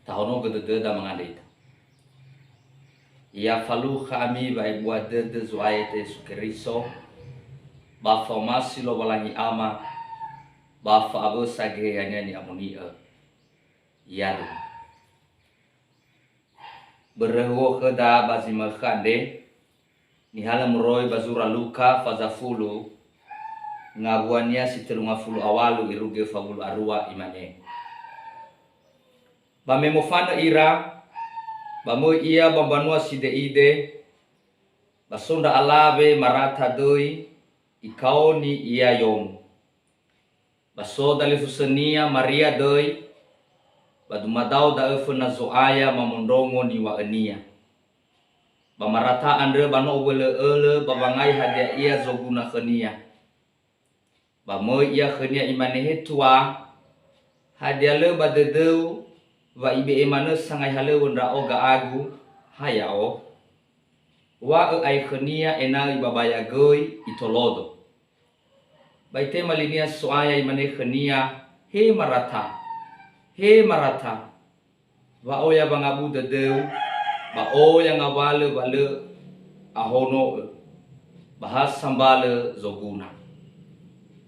tahono gede da mangade ita ia falu kami vai buat de zuaite sukeriso ba formasi lo balangi ama ba fa abo sage hanya ni amuni yadu berewo keda bazima khande ni halam roy bazura luka fazafulu ngabuania sitelunga fulu awalu iruge fabulu arua imane bame mofana ira bamo ia bambanua side ide basonda alave marata doi ikaoni ia yom basoda lefusenia maria doi badumadau da efuna zoaya mamondongo ni waenia bamarata andre bano ele babangai hadia ia zoguna khania bamo ia khania imane hetua hadia le badedeu wa ibe emane sangai hale wondra oga agu hayao wa ai khania ena ibabaya goi itolodo baite malinia soaya imane khania he marata wa oya bangabu dedeu ba oya ngawale wale ahono bahas sambale zoguna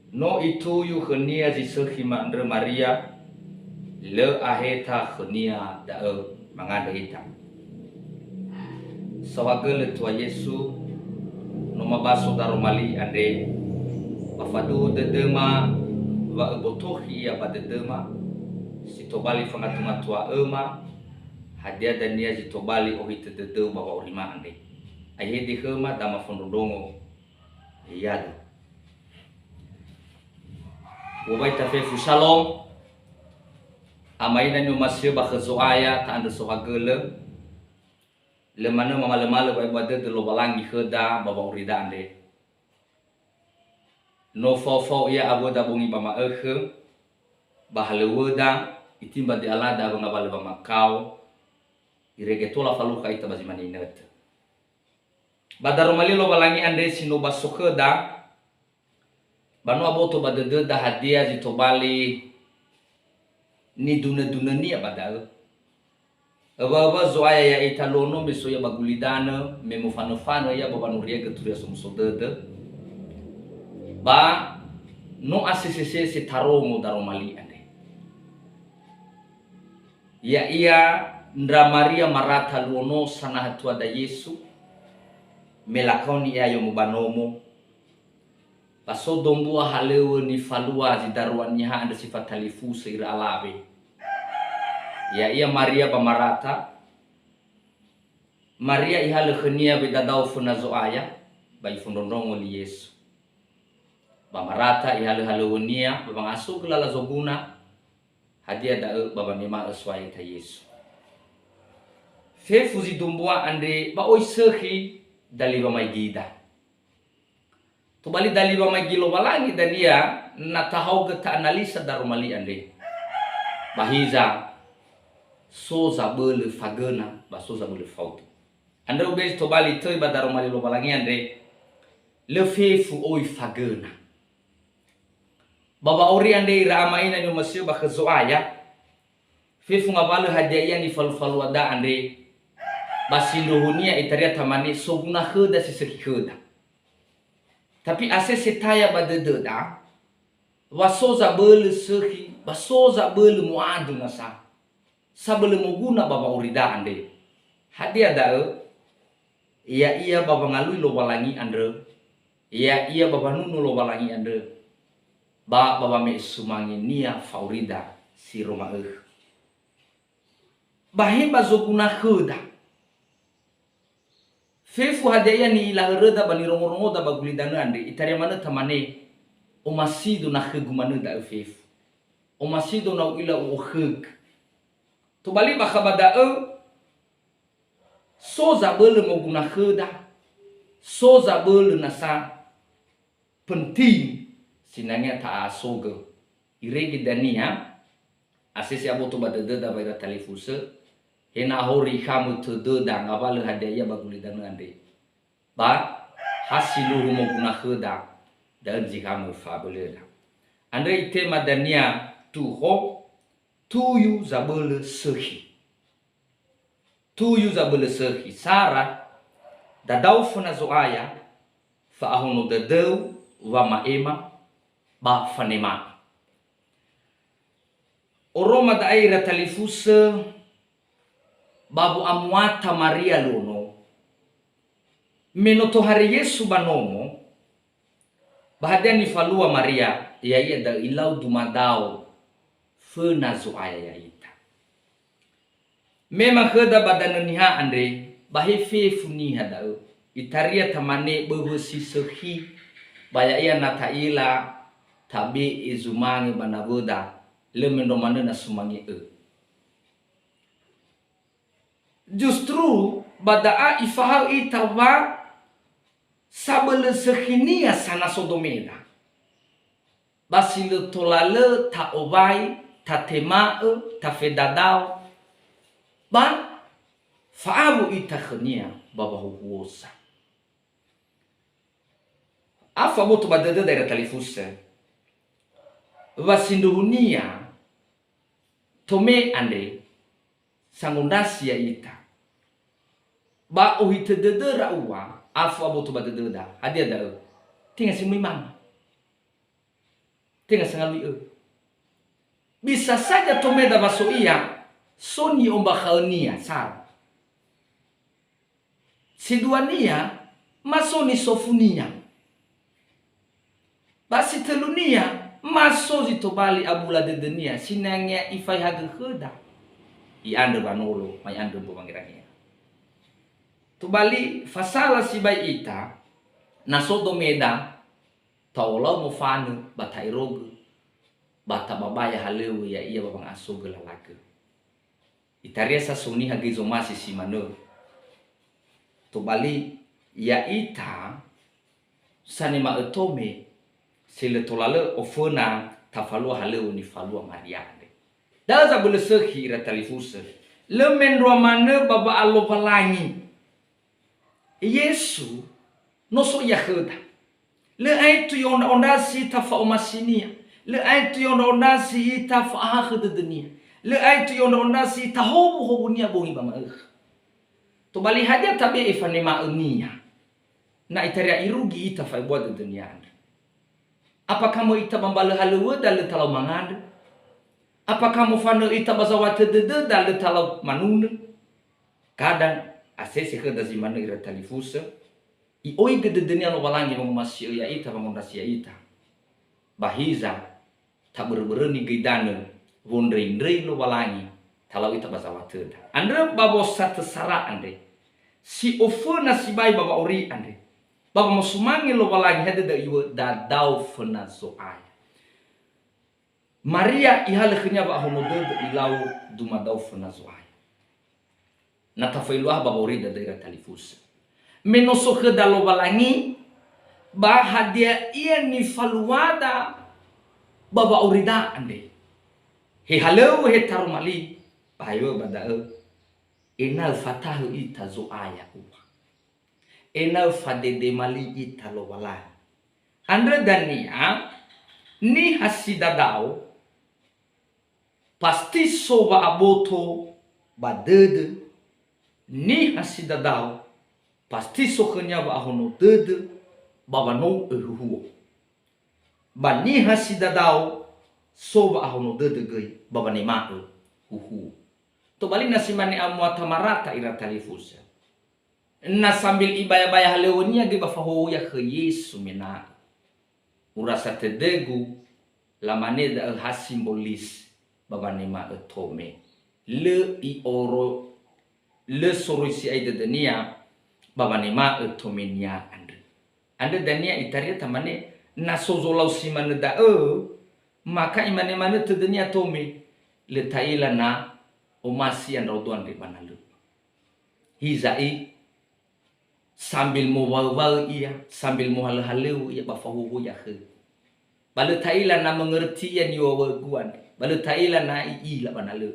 no itu yu khania jisekhima andre maria le aheta khania da mangada ita sawagele tua yesu no mabaso daromali ande bafadu dedema wa botohi ya badedema sitobali fangatunga tua hadia dania zitobali ohite dedeu bawa urima ande ayedi khema dama fondodongo yadu wabaita fefu shalom amaina nyu masye bakhazoaya ta ande sohagele le mana mamale bai bade de lo balangi kheda bawa urida ande no fo ya aboda bungi bama bahaleweda itimba di alada bangabale bamakau iregetola faluka ita bazimani inet badaromali lo balangi ande sino basokheda banu aboto badede da hadia zitobali ni duna-dunani abadal aba zoaya ya italono meso ya bagulidana memofano ya babanuria geturia somsodede ba no asisese se taromo daromali ande ya ia ndra maria marata luono sana hatua da yesu melakoni ya yomubanomo paso dombua halewe ni falua zidaruannya anda sifat talifu seira alabe ya ia maria bamarata maria ihale khania bedadau funazo aya bai fundondongo li yesu bamarata ihale halewonia babangasu kelala zoguna hadia da babanema aswai ta yesu fe fuzi dombua ande ba oi sehi dali bamai gida to bali dali bamai gilo balangi dania na tahau geta analisa darumali ande bahiza soza bele fagena ba soza bele faut ande ubes to bali toy ba darumali lo balangi ande le fefu oi fagena baba ori ande rama ina ni masyo ba khazoaya fefu ngabale hadia ni falu ada ande basindohunia itaria tamani soguna kheda siseki kheda tapi ase setaya badededa wasoza bele sehi basoza bele muadu nasa sabele moguna baba urida ande hadia da iya baba ngalui lo walangi ande iya baba nunu lo walangi ande baba me sumangi nia faurida si roma bahimba zoguna kheda fefu hadia ni lahereda bani rongo da bagulidana ande itaria mana tamane o masido na khegumana da fefu o masido na ila o kheg to bali bakhabada soza bele moguna kheda soza bele nasa penting sinangnya ta asoga iregi dania asesi aboto badede da baira talifuse hena hori kamu tudo da ngabale hadia bagulidan ande ba hasilu moguna kheda dan jikamu fabelela ande ite madania tu ho tuyu zabele sehi tuyu za belesehi sara dadau fana zoaya fa ahono dedeu wa maema ba fanema oroma da aira talifusa babu amwata Maria lono menoto hari Yesu banomo bahadani falua Maria ya ia da ilau dumadao fena zoaya ya ita memang heda badana niha andre bahefe funi hadau itaria tamane behusi sehi baya ia nata ila tabi izumangi banabuda lemendo mana na sumangi justru badaa ifahau itawa sabele sehinia sana sodomeda basile tolale ta obai ta tema ta fedadao ba faabu itakhnia baba huosa afa moto badada daira talifusa wasinduhunia tome ande sangundasi ya ita ba ohite dedera uwa afa moto badada hadia da tinga simimang tinga sangalu bisa saja tome da basoia soni ombakhalnia sar siduania masoni sofunia basi telunia masozi tobali abula dedenia sinangnya ifai haga kheda i ande banolo mai ande bangirania tobali fasala sibai ita na sodomeda taulau mo fanu batai rogu bata babaya halewu ya iya babang asoga lalaga itaria sa suni hagizo masi simano tobali ya ita sanima etome sile tolale ofona tafalua halewu ni falua mariande daza belesehi ratalifusa lemen romane baba allo palangi Yesu noso yahuda le aitu yonda ondasi tafa omasinia le aitu yonda ondasi tafa akhde dunia le aitu yonda ondasi tahobu hobunia bongi bama to bali hadia tabe ifanema unia na itaria irugi itafa buat dunia apa kamu ita bambale halewe dal talau mangad apa kamu fano ita bazawate dede dal talau manun kadang asesi khada zimana ira talifusa i oi gede dunia no balangi mo masio ya ita bangondasi ya ita bahiza taber-bereni gaidane wondre-ndre no balangi talau ita bazawate andre babo sate sara ande si ofona si bai baba ori ande baba mosumangi lo balangi hade da iwa da dau fena zoai Maria ihale khnya ba hono de ilau duma dau fena zoai na tafailuah baba ori da daira talifus menoso kheda lo balangi ba hadia ia ni faluada baba orida ande he halau he tarumali bayo badao enal fatahu ita zoaya uwa enal fadede mali ita lo wala andre dania ni hasidadao pasti soba aboto badede ni hasidadao pasti sokhnya ba hono dede baba no ehuo ba ni hasidadao soba hono dede gei baba ne ma huhu to balik nasimani amwa tamarata ira talifusa na sambil ibaya-baya halewonia ge bafaho ya ke Yesu mena urasa tedegu lamane da hasimbolis babanema etome le i oro le sorosi aida dania babanema etomenia ande dania itaria tamane na sozolau simane da maka imane mane tedenia tome le taila na omasi an rodoan di banalu hizai sambil mewawal ia sambil muhal-haleu ia bafahu ya ke balu taila na mengerti yang yuwaguan balu taila na ii la banalu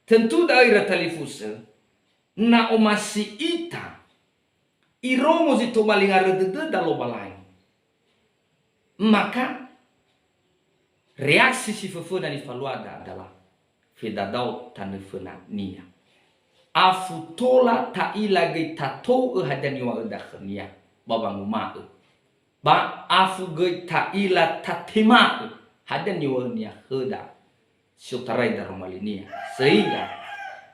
tentu daira talifusa na omasi ita iromo zito malingare dede dalo balai maka reaksi si fefuna ni faluada adalah fedadau tanefuna nia afu tola ta ila ge ta to hadani wa da khnia babang ma ba afu ge ta ila ta tema hadani wa nia heda syutarai darumalinia sehingga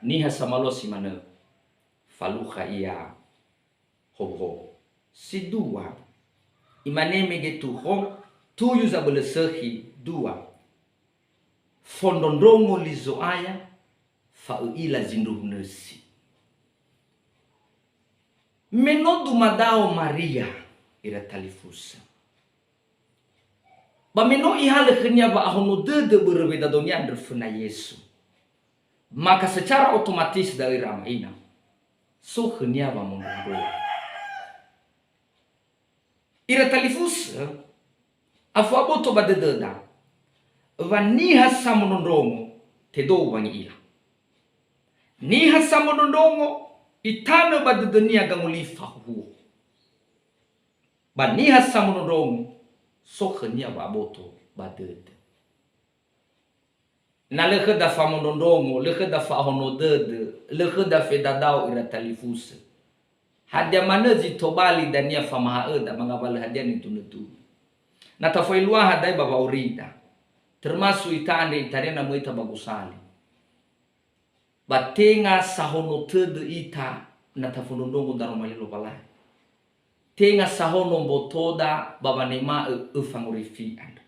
niha samalosi mana faluha ia ho si dua imane mege tu ho tu yuza belesehi dua fondondongo lizo aya fa ila zinduh nesi menodu madao Maria ira talifusa ba meno ihale khnya ba ahono de berbeda dunia andrfuna Yesu maka secara otomatis dari ramaina so khnya ba mondo ira talifusa afu aboto badededa vani hasa monondongo tedo wangi ila ni hasa monondongo itana badedenia gamulifa huo ba ni hasa monondongo sokhnya ba boto badede na lekhe da fa monondongo lekhe da fa hono dede lekhe da fe dadao ira talifusa hadia manazi tobali dania fa mahaeda mangabal hadia ni tunutu na tafailwa hadai baba urida termasuk itande itarena moita bagusali batenga sahono tede ita na tafunondongo daromalilo balai tenga sahono botoda baba nema ufangurifi and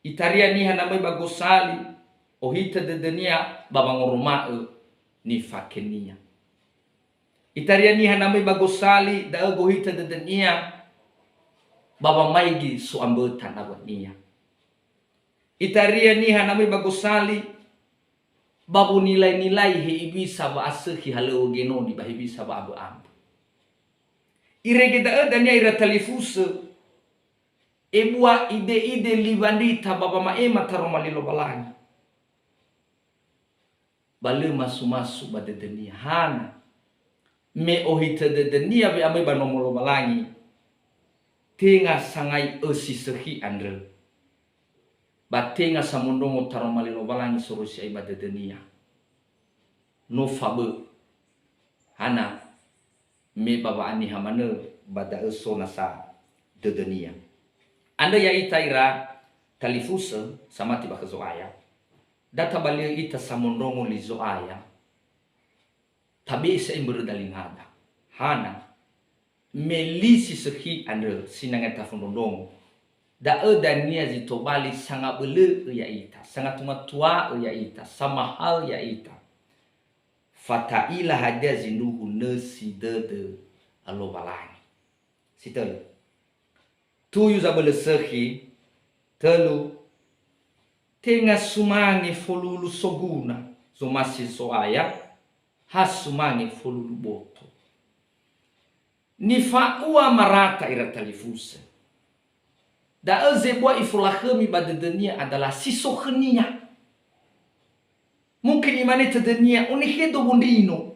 itaria ni hanamai bagusali ohita dedenia baba ngoroma ni fakenia itaria ni hanamai bagusali da gohita dedenia baba maigi suambetan awatnia itaria ni hanamai bagusali babu nilai-nilai he ibisa ba asehi haleo genoni ba ibisa ba abu ambu iregeda dania ira talifusa ebua ide libandita baba maema taromalilo balani bale masu badedenia hana me ohita dedenia be amai banomolo balangi tenga sangai sehi andre batenga samundongo taromalilo balangi surusi ibadedenia no fabe hana me baba ani hamane bada sona sa dedenia anda ya itaira talifusa sama tiba kezoaya data bali ita samundongo lizoaya tabi sa imberdalingada hana melisi sehi andre sinangeta fundondongo da dania zitobali sangat bele ya ita sangat tumatua ya ita sama hal ya ita fataila hadia zinduhu nesi dede alo balani sitel tu yuza bele sehi telu tenga sumangi folulu soguna somasi soaya hasumangi folulu boto nifaua marata ira talifusa da zebwa ifulakhami badedenia adalah sisokhnia mungkin imane tedenia unihedo bundino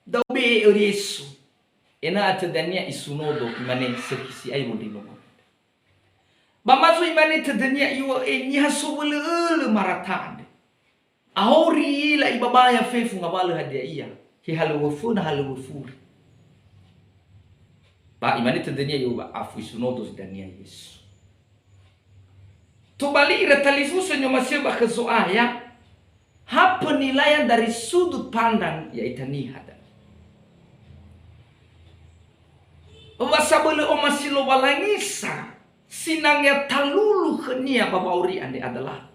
da be Yesu ena atedenia isunodo imane sekisi ay bundino bamazo imane tedenia iwo enya sobule maratande ahori la ibabaya fefu ngabale hadia iya ki halwufuna halwufuri ba imane tedenia iwo afu isunodo dania Yesu tubali ira talifusa nyoma seba kezoaya hapa nilaian dari sudut pandang ya itani hada wasabele omasilo balangisa sinangnya talulu khenia babauri ande adalah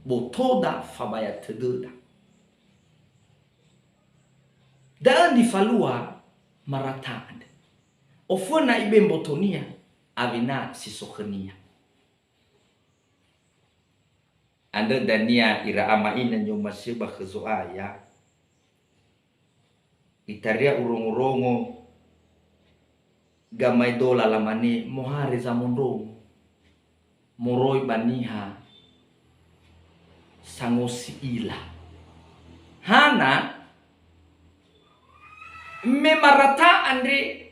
botoda fabaya tededa dan difalua marata ande ofona ibembotonia avina sisokhenia anda dania ira amaina nyoma seba kezoaya itaria urongo gamai dola lamani mohare za mondongo moroi baniha sangosi ila hana memarata andre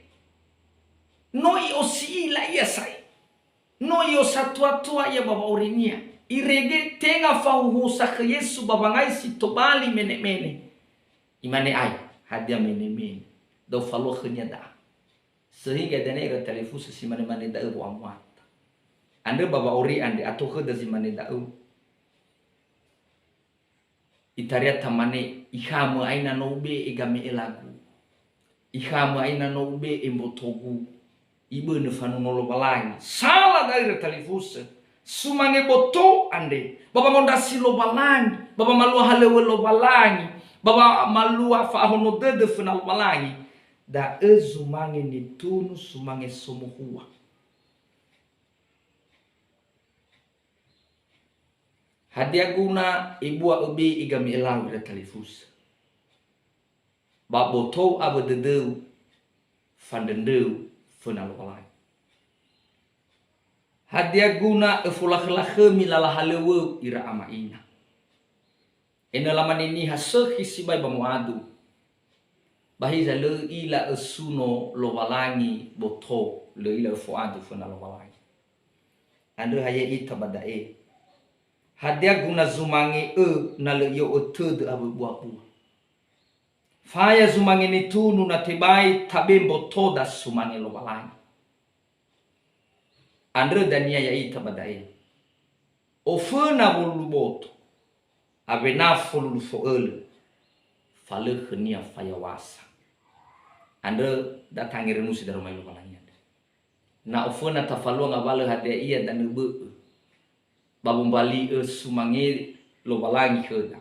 noi osi ila yasai noi osatua ya baba orinia irege tenga fahuhusa ke Yesu babangai si tobali mene imane ai hadia mene do falo khnya da sehingga dane ira telefus si mane da wa amat ande baba ori ande atau ke da si mane da itaria tamane ihama aina no be igame elagu ihama aina no be embotogu ibe ne fanu no balangi sala dari telefus sumange boto ande baba mondasi lo balangi baba malua halewe lo balangi baba malua fa hono de final balangi da ezumange ni tunu sumange somuhua hadia guna ibua ubi igami elang ira telefus ba boto abedeu fandendeu final balangi hadia guna efulakhlakhe milala halewe ira ama ina ena laman ini hasekhi sibai bamuadu bahiza le ila esuno lo walangi boto le ila fuadu fana lo walangi ando haya ita badae hadia guna zumangi na le yo otud abu buabu faya zumangi ni tunu na tebai tabe boto da sumangi lo walangi andre dania ya ita badae ofena bolu boto abena folu fo ele fale khnia faya wasa ande datangi renusi dari rumah lo walangi na ofena tafalu ngabale hadia iya dan ube babum bali sumangi lo walangi kheda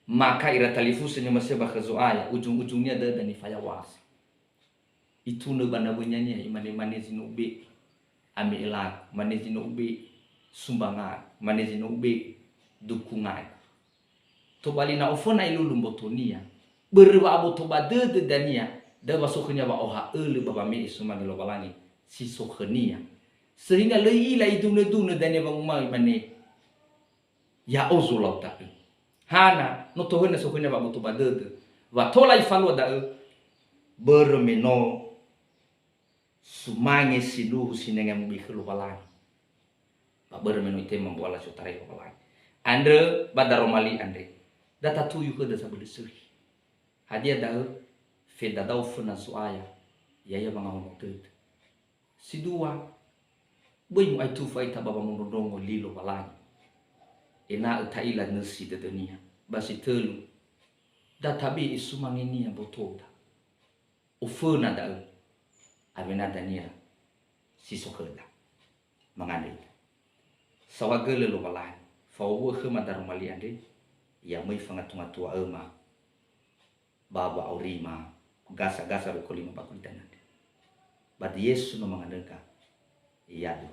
maka ira telefus nya masih bakhazoaya ujung-ujungnya ada dan faya wasa itu ne bana bunyanya imane zinube ami elak mane zinube sumbangan mane zinube dukungan to bali na ofona ilulum botonia berwa abotoba de dania da basukhnya ba oha ele baba me isumani lo balangi si sokhnia sehingga lei ila itu ne dania bang mai mane ya ozulau ta hana no to hena sokhnya ba abotoba de wa tola ifalo da bermeno sumange sidu sinenge mbi khlo balangi ba bermeno ite membola sutare balangi andre badaromali andre data tuyu ke da sabudesuri hadia da feda da ufuna suaya yaya banga honotet si dua boy mu aitu faita baba mondongo lilo balangi ena utaila nasi de dunia basi telu data bi isumangini ya botoda ufuna da avena dania si sokheda mangande sawagele lo balangi fawo khema daromali ande ya mai fanga tunga tua ema baba aurima gasa-gasa bekolima bakulitan ande bad Yesu no mangandeka iyadu